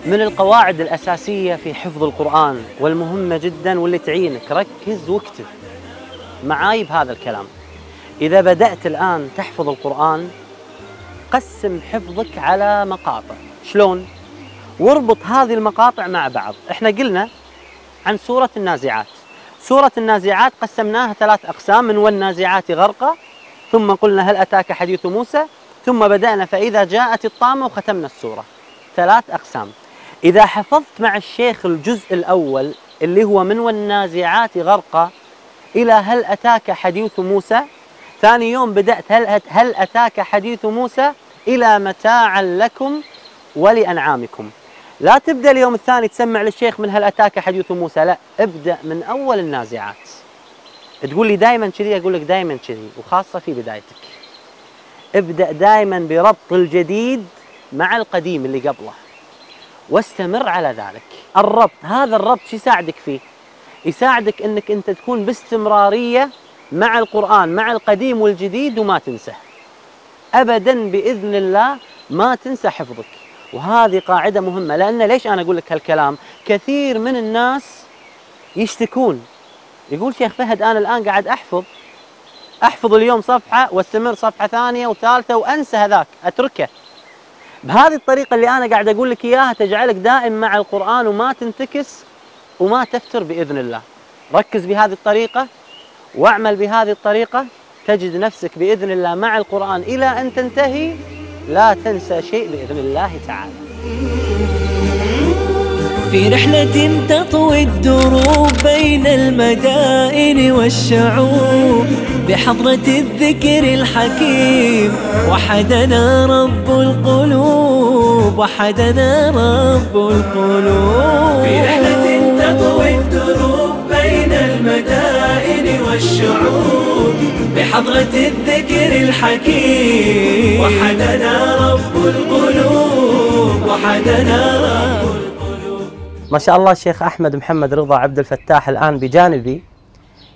من القواعد الأساسية في حفظ القرآن والمهمة جدا واللي تعينك، ركز واكتب معاي بهذا الكلام. إذا بدأت الآن تحفظ القرآن قسم حفظك على مقاطع. شلون؟ واربط هذه المقاطع مع بعض. احنا قلنا عن سورة النازعات. سورة النازعات قسمناها 3 أقسام، من والنازعات غرقا، ثم قلنا هل أتاك حديث موسى، ثم بدأنا فإذا جاءت الطامة وختمنا السورة. 3 أقسام. إذا حفظت مع الشيخ الجزء الأول اللي هو من والنازعات غرقا إلى هل أتاك حديث موسى، ثاني يوم بدأت هل أتاك حديث موسى إلى متاعا لكم ولأنعامكم. لا تبدأ اليوم الثاني تسمع للشيخ من هل أتاك حديث موسى، لا، ابدأ من أول النازعات. تقول لي دائما كذي، أقول لك دائما كذي، وخاصة في بدايتك. ابدأ دائما بربط الجديد مع القديم اللي قبله، واستمر على ذلك. الربط، هذا الربط شو يساعدك فيه؟ يساعدك انك انت تكون باستمرارية مع القرآن، مع القديم والجديد، وما تنسى ابدا باذن الله، ما تنسى حفظك. وهذه قاعدة مهمة. لان ليش انا اقول لك هالكلام؟ كثير من الناس يشتكون، يقول شيخ فهد انا الان قاعد احفظ اليوم صفحة واستمر صفحة ثانية وثالثة وانسى هذاك، اتركه. بهذه الطريقة اللي انا قاعد اقول لك اياها تجعلك دائم مع القرآن وما تنتكس وما تفتر بإذن الله. ركز بهذه الطريقة واعمل بهذه الطريقة، تجد نفسك بإذن الله مع القرآن إلى أن تنتهي، لا تنسى شيء بإذن الله تعالى. في رحلة تطوي الدروب بين المدائن والشعوب، بحضرة الذكر الحكيم وحدنا رب القلوب، وحدنا رب القلوب. في رحلة تطوي الدروب بين المدائن والشعوب، بحضرة الذكر الحكيم وحدنا رب القلوب، وحدنا رب القلوب. ما شاء الله الشيخ أحمد محمد رضا عبد الفتاح الآن بجانبي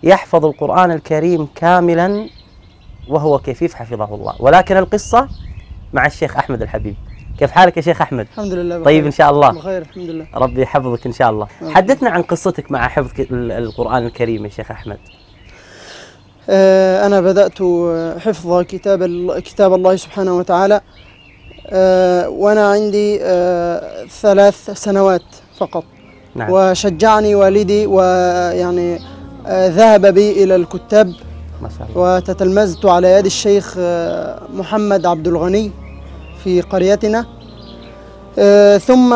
يحفظ القرآن الكريم كاملا وهو كفيف حفظه الله. ولكن القصة مع الشيخ أحمد الحبيب. كيف حالك يا شيخ أحمد؟ الحمد لله بخير. طيب إن شاء الله بخير الحمد لله. ربي يحفظك إن شاء الله. حدثنا عن قصتك مع حفظ القرآن الكريم يا شيخ أحمد. أنا بدأت حفظ كتاب الله سبحانه وتعالى وأنا عندي 3 سنوات فقط. نعم. وشجعني والدي ويعني ذهب بي إلى الكتاب، ما شاء الله. وتتلمذت على يد الشيخ محمد عبد الغني في قريتنا. ثم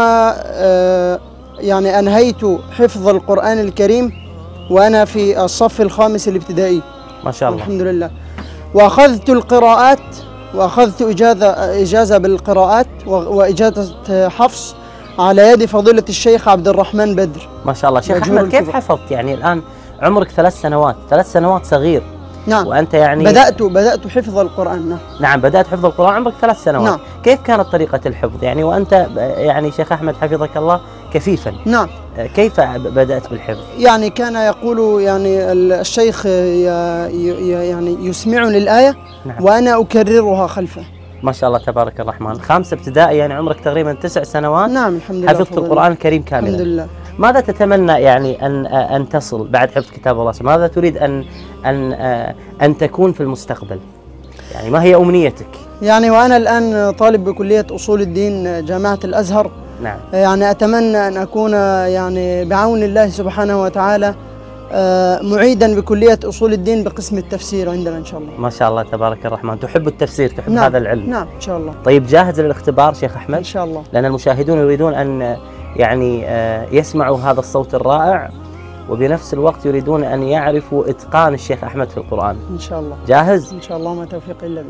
يعني أنهيت حفظ القرآن الكريم وأنا في الصف الخامس الابتدائي. ما شاء الله. الحمد لله. وأخذت القراءات، وأخذت إجازة بالقراءات وإجازة حفص على يد فضيلة الشيخ عبد الرحمن بدر. ما شاء الله. شيخ أحمد كيف حفظت؟ يعني الآن عمرك 3 سنوات، 3 سنوات صغير. نعم. وأنت يعني بدأت حفظ القرآن. نعم. نعم بدأت حفظ القرآن عمرك 3 سنوات. نعم. كيف كانت طريقة الحفظ يعني وأنت يعني شيخ أحمد حفظك الله كفيفا؟ نعم. كيف بدأت بالحفظ؟ يعني كان يقول يعني الشيخ يعني يسمعني الآية. نعم. وأنا أكررها خلفه. ما شاء الله تبارك الرحمن. 5 ابتدائي يعني عمرك تقريبا 9 سنوات. نعم الحمد لله. حفظت القرآن الكريم كاملا. الحمد لله. ماذا تتمنى يعني أن تصل بعد حفظ كتاب الله؟ ماذا تريد أن تكون في المستقبل؟ يعني ما هي أمنيتك؟ يعني وأنا الآن طالب بكلية أصول الدين جامعة الأزهر. نعم. يعني أتمنى أن أكون يعني بعون الله سبحانه وتعالى معيدا بكلية أصول الدين بقسم التفسير عندنا إن شاء الله. ما شاء الله تبارك الرحمن. تحب التفسير، تحب نعم. هذا العلم. نعم إن شاء الله. طيب جاهز للاختبار شيخ أحمد؟ إن شاء الله. لأن المشاهدون يريدون أن يعني يسمعوا هذا الصوت الرائع، وبنفس الوقت يريدون أن يعرفوا إتقان الشيخ أحمد في القرآن. إن شاء الله. جاهز؟ إن شاء الله، ما توفيق إلا به.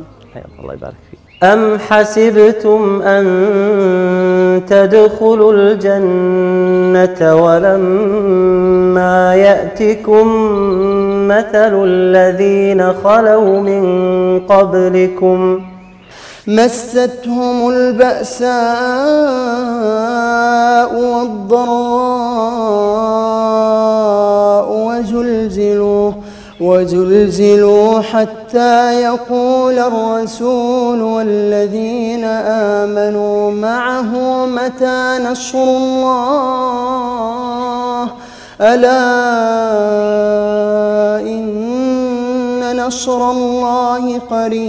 الله يبارك فيك. أم حسبتم أن تدخلوا الجنة ولما يأتكم مثل الذين خلوا من قبلكم مستهم البأساء والضراء وزلزلوا حتى يقول الرسول والذين آمنوا معه متى نصر الله ألا إن نصر الله قريب.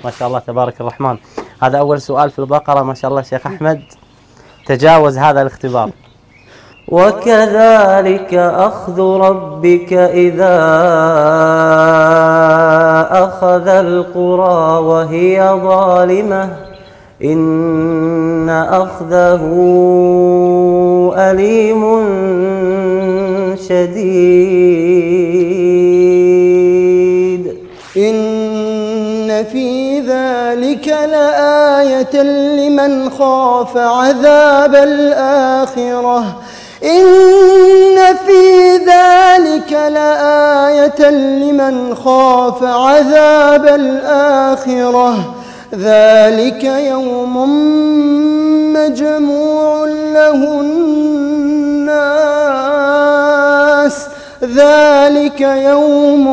ما شاء الله تبارك الرحمن. هذا أول سؤال في البقرة. ما شاء الله شيخ أحمد تجاوز هذا الاختبار. وكذلك أخذ ربك إذا أخذ القرى وهي ظالمة إن أخذه أليم شديد. إن في ذلك لآية لمن خاف عذاب الآخرة إن في ذلك لآية لمن خاف عذاب الآخرة ذلك يوم مجموع له الناس ذلك يوم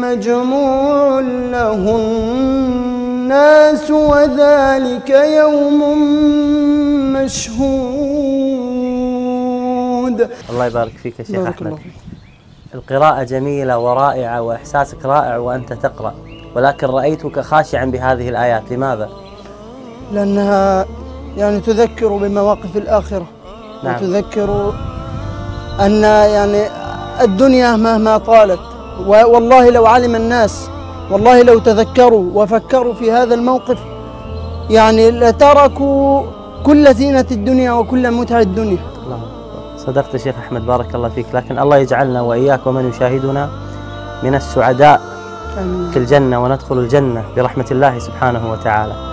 مجموع له الناس وذلك يوم مشهود. الله يبارك فيك يا شيخ أحمد. القراءة جميلة ورائعة وإحساسك رائع وأنت تقرأ، ولكن رأيتك خاشعا بهذه الآيات، لماذا؟ لأنها يعني تذكر بمواقف الآخرة. نعم. وتذكر أن يعني الدنيا مهما طالت، والله لو علم الناس، والله لو تذكروا وفكروا في هذا الموقف يعني لتركوا كل زينة الدنيا وكل متع الدنيا. الله صدقت شيخ أحمد، بارك الله فيك. لكن الله يجعلنا وإياك ومن يشاهدنا من السعداء في الجنة وندخل الجنة برحمة الله سبحانه وتعالى.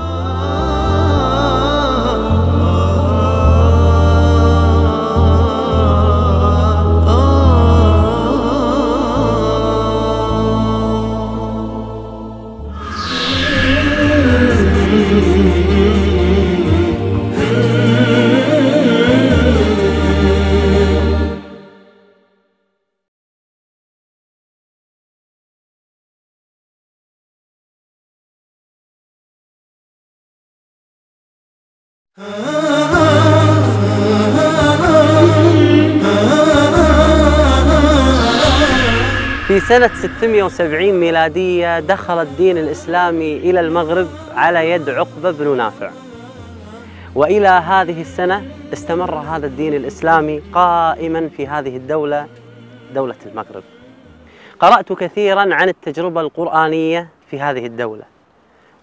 في سنة 670 ميلادية دخل الدين الإسلامي إلى المغرب على يد عقبة بن نافع، وإلى هذه السنة استمر هذا الدين الإسلامي قائما في هذه الدولة، دولة المغرب. قرأت كثيرا عن التجربة القرآنية في هذه الدولة،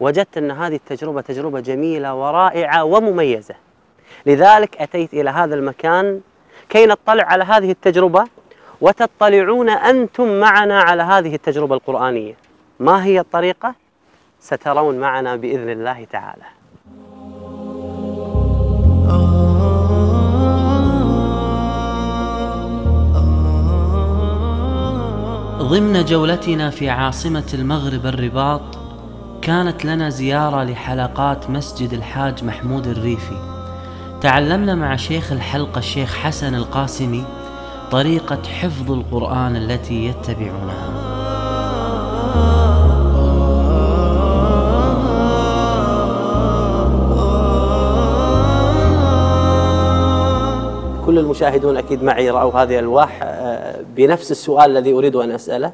وجدت أن هذه التجربة تجربة جميلة ورائعة ومميزة، لذلك أتيت إلى هذا المكان كي نطلع على هذه التجربة وتطلعون أنتم معنا على هذه التجربة القرآنية. ما هي الطريقة؟ سترون معنا بإذن الله تعالى. ضمن جولتنا في عاصمة المغرب الرباط كانت لنا زيارة لحلقات مسجد الحاج محمود الريفي. تعلمنا مع شيخ الحلقة الشيخ حسن القاسمي طريقة حفظ القرآن التي يتبعونها. كل المشاهدون أكيد معي رأوا هذه الألواح بنفس السؤال الذي أريد أن أسأله.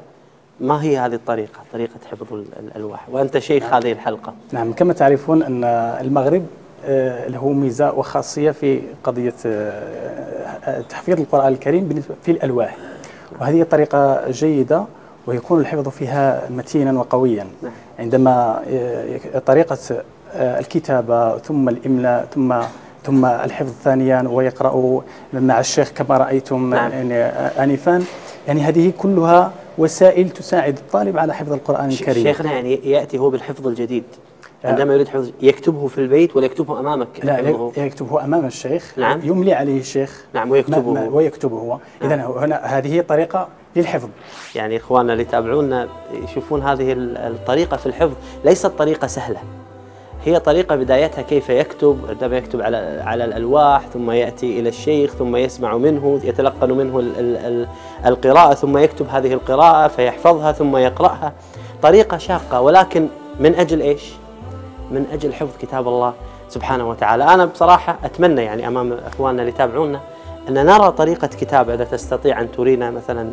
ما هي هذه الطريقة، طريقة حفظ الألواح، وأنت شيخ هذه الحلقة؟ نعم، كما تعرفون أن المغرب له ميزة وخاصية في قضية تحفيظ القرآن الكريم في الألواح، وهذه طريقة جيدة ويكون الحفظ فيها متينا وقويا. عندما طريقة الكتابة ثم الإملاء ثم الحفظ ثانيا ويقرأ مع الشيخ كما رأيتم يعني آنفا، يعني هذه كلها وسائل تساعد الطالب على حفظ القرآن الكريم. شيخنا يعني يأتي هو بالحفظ الجديد عندما يريد حفظ، يكتبه في البيت ولا يكتبه أمامك؟ لا، يكتبه أمام الشيخ. نعم. يملي عليه الشيخ. نعم، ويكتبه هو. إذن هنا هذه طريقة للحفظ. يعني إخواننا اللي يتابعونا يشوفون هذه الطريقة في الحفظ ليست طريقة سهلة. هي طريقة بدايتها كيف يكتب، عندما يكتب على الألواح، ثم يأتي إلى الشيخ، ثم يسمع منه، يتلقن منه القراءة، ثم يكتب هذه القراءة فيحفظها ثم يقرأها. طريقة شاقة، ولكن من أجل إيش؟ من أجل حفظ كتاب الله سبحانه وتعالى. أنا بصراحة أتمنى يعني أمام أخواننا اللي يتابعونا أن نرى طريقة كتابة. إذا تستطيع أن ترينا مثلا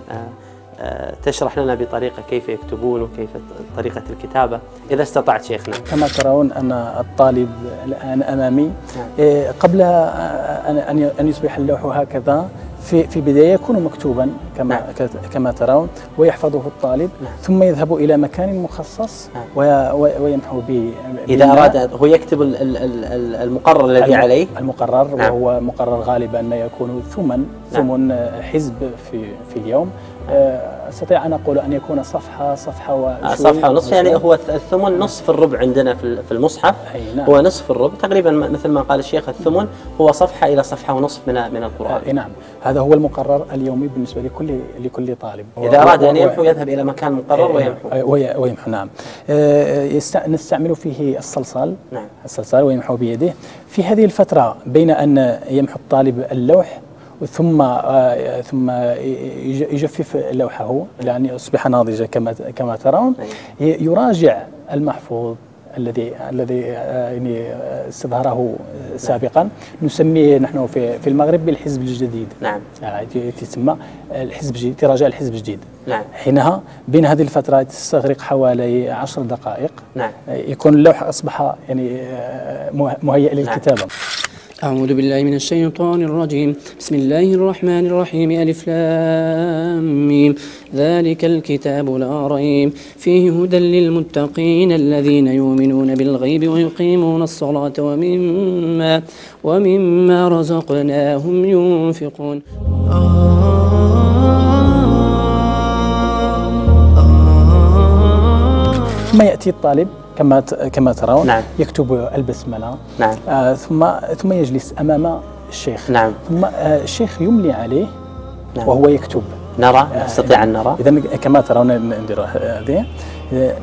تشرح لنا بطريقة كيف يكتبون وكيف طريقة الكتابة إذا استطعت شيخنا. كما ترون أن الطالب الآن أمامي قبل أن يصبح اللوح هكذا في بداية يكون مكتوبا كما ترون، ويحفظه الطالب ثم يذهب إلى مكان مخصص ويمحو به. إذا أراد هو يكتب المقرر الذي عليه، المقرر وهو مقرر غالبا ما يكون ثمن حزب في اليوم. استطيع ان اقول ان يكون صفحه ونصف، يعني هو الثمن نصف الربع عندنا في المصحف. هو نصف الربع تقريبا، مثل ما قال الشيخ، الثمن هو صفحه الى صفحه ونصف من القران. نعم، هذا هو المقرر اليومي بالنسبه لكل طالب. اذا اراد ان يمحو يذهب الى مكان مقرر ويمحو. نعم. نستعمل فيه الصلصال. نعم. الصلصال ويمحو بيده. في هذه الفتره بين ان يمحو الطالب اللوح ثم يجفف لوحه إلى أن يصبح ناضجا كما ترون، يراجع المحفوظ الذي يعني استظهره سابقا. نسميه نحن في المغرب بالحزب الجديد. نعم. يسمى الحزب الجديد، تراجع الحزب الجديد. نعم. حينها بين هذه الفترة تستغرق حوالي 10 دقائق. نعم. يكون اللوح أصبح يعني مهيئ للكتابة. أعوذ بالله من الشيطان الرجيم. بسم الله الرحمن الرحيم. ألف لام ميم. ذلك الكتاب لا ريب فيه هدى للمتقين الذين يؤمنون بالغيب ويقيمون الصلاة ومما رزقناهم ينفقون. ثم يأتي الطالب كما ترون. نعم. يكتب البسملة. نعم. ثم يجلس أمام الشيخ. نعم. ثم الشيخ يملي عليه. نعم. وهو يكتب. نرى، نستطيع أن نرى. إذا كما ترون ندير هذه.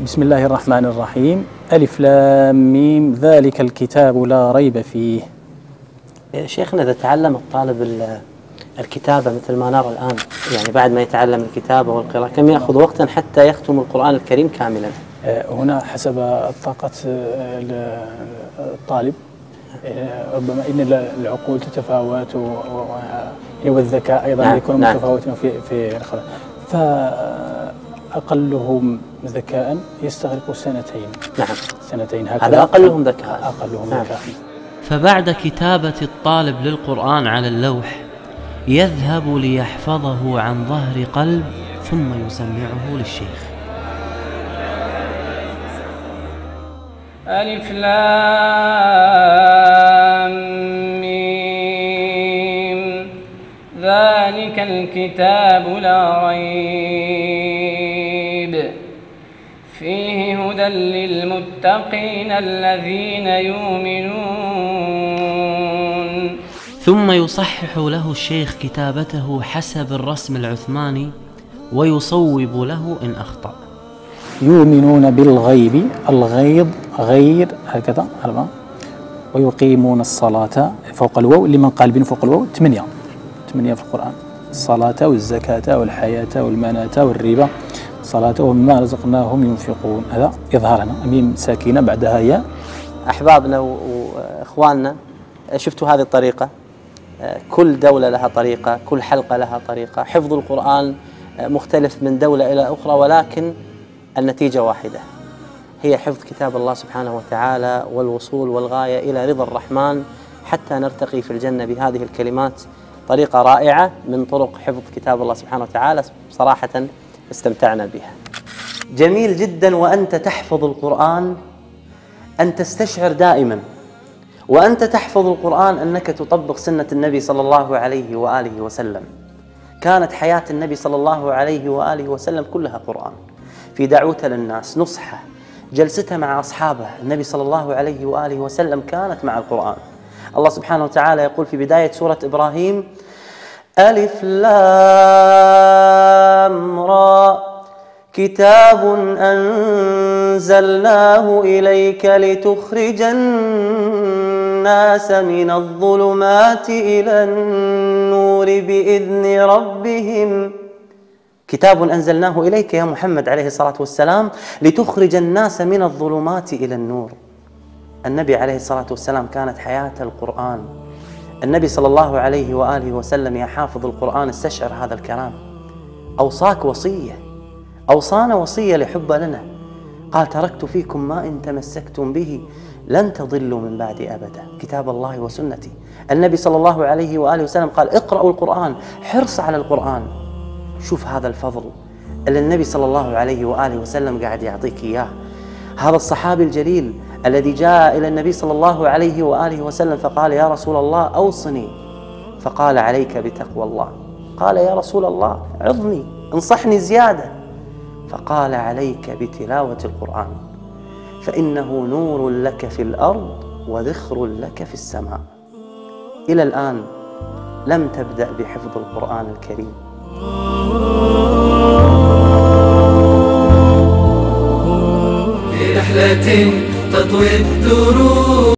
بسم الله الرحمن الرحيم. ألف لام ميم. ذلك الكتاب لا ريب فيه. شيخنا، إذا تعلم الطالب الكتابة مثل ما نرى الآن، يعني بعد ما يتعلم الكتابة والقراءة، كم يأخذ وقتا حتى يختم القرآن الكريم كاملا؟ هنا حسب طاقة الطالب. ربما إن العقول تتفاوت والذكاء أيضا يكون متفاوتا في الخلق. فأقلهم ذكاء يستغرق سنتين. نعم. سنتين هكذا. هذا أقلهم ذكاء. ذكاء. فبعد كتابة الطالب للقرآن على اللوح يذهب ليحفظه عن ظهر قلب ثم يسمعه للشيخ. ألف لام ميم. ذلك الكتاب لا ريب فيه هدى للمتقين الذين يؤمنون. ثم يصحح له الشيخ كتابته حسب الرسم العثماني ويصوب له إن أخطأ. يؤمنون بالغيب، الغيض غير هكذا، ويقيمون الصلاة فوق الواو، لمن قال بين فوق الواو 8 في القرآن: الصلاة والزكاة والحياة والمناة والربا، الصلاة ومما رزقناهم ينفقون. هذا إظهار هنا، ميم ساكنة بعدها ياء. أحبابنا وإخواننا، شفتوا هذه الطريقة؟ كل دولة لها طريقة، كل حلقة لها طريقة. حفظ القرآن مختلف من دولة إلى أخرى، ولكن النتيجة واحدة، هي حفظ كتاب الله سبحانه وتعالى والوصول والغاية إلى رضا الرحمن حتى نرتقي في الجنة بهذه الكلمات. طريقة رائعة من طرق حفظ كتاب الله سبحانه وتعالى، صراحة استمتعنا بها. جميل جدا وأنت تحفظ القرآن أن تستشعر دائما وأنت تحفظ القرآن أنك تطبق سنة النبي صلى الله عليه وآله وسلم. كانت حياة النبي صلى الله عليه وآله وسلم كلها قرآن، في دعوته للناس، نصحه، جلسته مع أصحابه. النبي صلى الله عليه وآله وسلم كانت مع القرآن. الله سبحانه وتعالى يقول في بداية سورة إبراهيم: ألف لام را كتاب أنزلناه إليك لتخرج الناس من الظلمات إلى النور بإذن ربهم. كتاب أنزلناه إليك يا محمد عليه الصلاة والسلام لتخرج الناس من الظلمات إلى النور. النبي عليه الصلاة والسلام كانت حياته القرآن. النبي صلى الله عليه وآله وسلم يا حافظ القرآن استشعر هذا الكلام، أوصاك وصية، أوصانا وصية لحب لنا، قال تركت فيكم ما إن تمسكتم به لن تضلوا من بعدي أبدا، كتاب الله وسنتي. النبي صلى الله عليه وآله وسلم قال اقرأوا القرآن، حرص على القرآن. شوف هذا الفضل اللي النبي صلى الله عليه وآله وسلم قاعد يعطيك إياه. هذا الصحابي الجليل الذي جاء إلى النبي صلى الله عليه وآله وسلم فقال يا رسول الله أوصني، فقال عليك بتقوى الله. قال يا رسول الله عظني، انصحني زيادة. فقال عليك بتلاوة القرآن فإنه نور لك في الأرض وذخر لك في السماء. إلى الآن لم تبدأ بحفظ القرآن الكريم. في رحلة تطوي الدروب